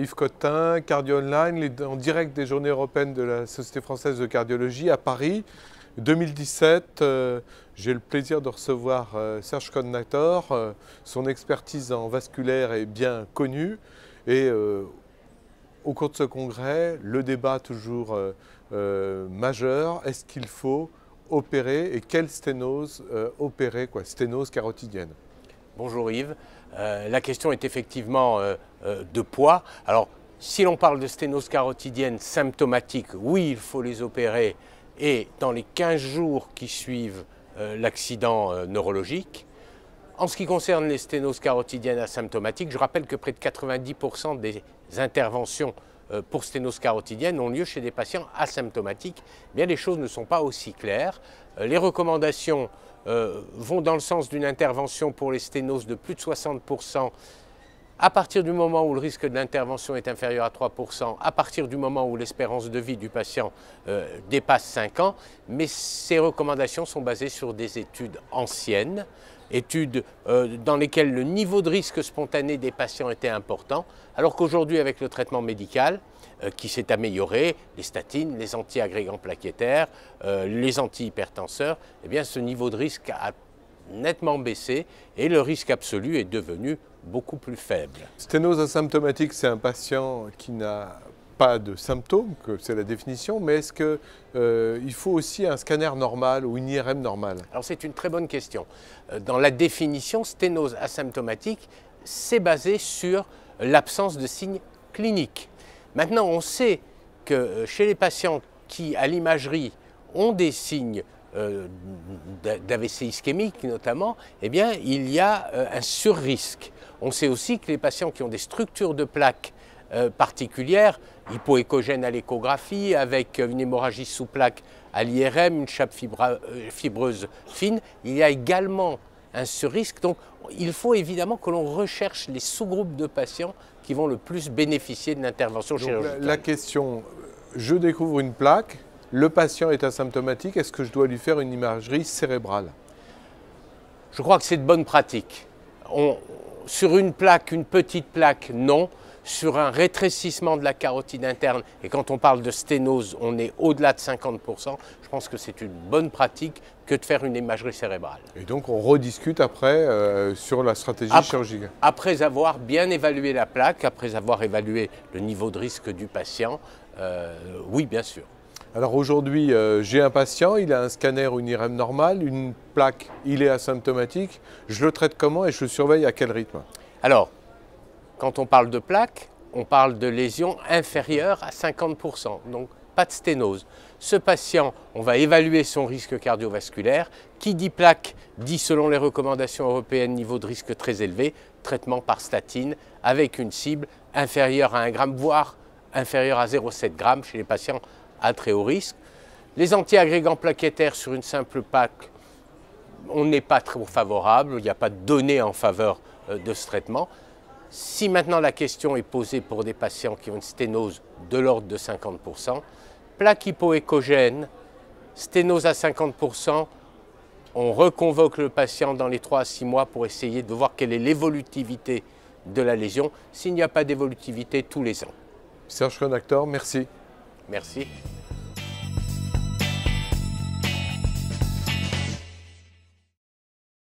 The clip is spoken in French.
Yves Cottin, Cardio Online, en direct des Journées européennes de la Société française de cardiologie à Paris. 2017, j'ai le plaisir de recevoir Serge Kondnator. Son expertise en vasculaire est bien connue et au cours de ce congrès, le débat toujours majeur, est-ce qu'il faut opérer et quelle sténose opérer, sténose carotidienne? Bonjour Yves, la question est effectivement de poids. Alors, si l'on parle de sténose carotidienne symptomatique, oui, il faut les opérer et dans les 15 jours qui suivent l'accident neurologique. En ce qui concerne les sténoses carotidiennes asymptomatiques, je rappelle que près de 90% des interventions pour sténose carotidienne ont lieu chez des patients asymptomatiques. Eh bien, les choses ne sont pas aussi claires. Les recommandations vont dans le sens d'une intervention pour les sténoses de plus de 60% à partir du moment où le risque de l'intervention est inférieur à 3%, à partir du moment où l'espérance de vie du patient dépasse 5 ans, mais ces recommandations sont basées sur des études anciennes, études dans lesquelles le niveau de risque spontané des patients était important, alors qu'aujourd'hui, avec le traitement médical qui s'est amélioré, les statines, les antiagrégants plaquettaires, les antihypertenseurs, eh bien, ce niveau de risque a nettement baissé et le risque absolu est devenu beaucoup plus faible. Sténose asymptomatique, c'est un patient qui n'a pas de symptômes, que c'est la définition, mais est-ce qu'il faut aussi un scanner normal ou une IRM normale? Alors c'est une très bonne question. Dans la définition, sténose asymptomatique, c'est basé sur l'absence de signes cliniques. Maintenant, on sait que chez les patients qui, à l'imagerie, ont des signes d'AVC ischémique notamment, eh bien, il y a un surrisque. On sait aussi que les patients qui ont des structures de plaques particulières, hypoéchogènes à l'échographie, avec une hémorragie sous plaque à l'IRM, une chape fibreuse fine, il y a également un surrisque. Donc, il faut évidemment que l'on recherche les sous-groupes de patients qui vont le plus bénéficier de l'intervention chirurgicale. La question, je découvre une plaque, le patient est asymptomatique, est-ce que je dois lui faire une imagerie cérébrale? Je crois que c'est de bonne pratique. Sur une plaque, une petite plaque, non. Sur un rétrécissement de la carotide interne, et quand on parle de sténose, on est au-delà de 50%, je pense que c'est une bonne pratique que de faire une imagerie cérébrale. Et donc on rediscute après sur la stratégie chirurgicale. Après avoir bien évalué la plaque, après avoir évalué le niveau de risque du patient, oui, bien sûr. Alors aujourd'hui, j'ai un patient, il a un scanner ou une IRM normale, une plaque, il est asymptomatique. Je le traite comment et je le surveille à quel rythme? Alors, quand on parle de plaque, on parle de lésions inférieures à 50%, donc pas de sténose. Ce patient, on va évaluer son risque cardiovasculaire. Qui dit plaque dit, selon les recommandations européennes, niveau de risque très élevé, traitement par statine avec une cible inférieure à 1 gramme, voire inférieure à 0,7 g chez les patients à très haut risque. Les antiagrégants plaquettaires sur une simple plaque, on n'est pas trop favorable, il n'y a pas de données en faveur de ce traitement. Si maintenant la question est posée pour des patients qui ont une sténose de l'ordre de 50%, plaque hypoéchogène, sténose à 50%, on reconvoque le patient dans les 3 à 6 mois pour essayer de voir quelle est l'évolutivité de la lésion. S'il n'y a pas d'évolutivité, tous les ans. Serge Kondnator, merci. Merci.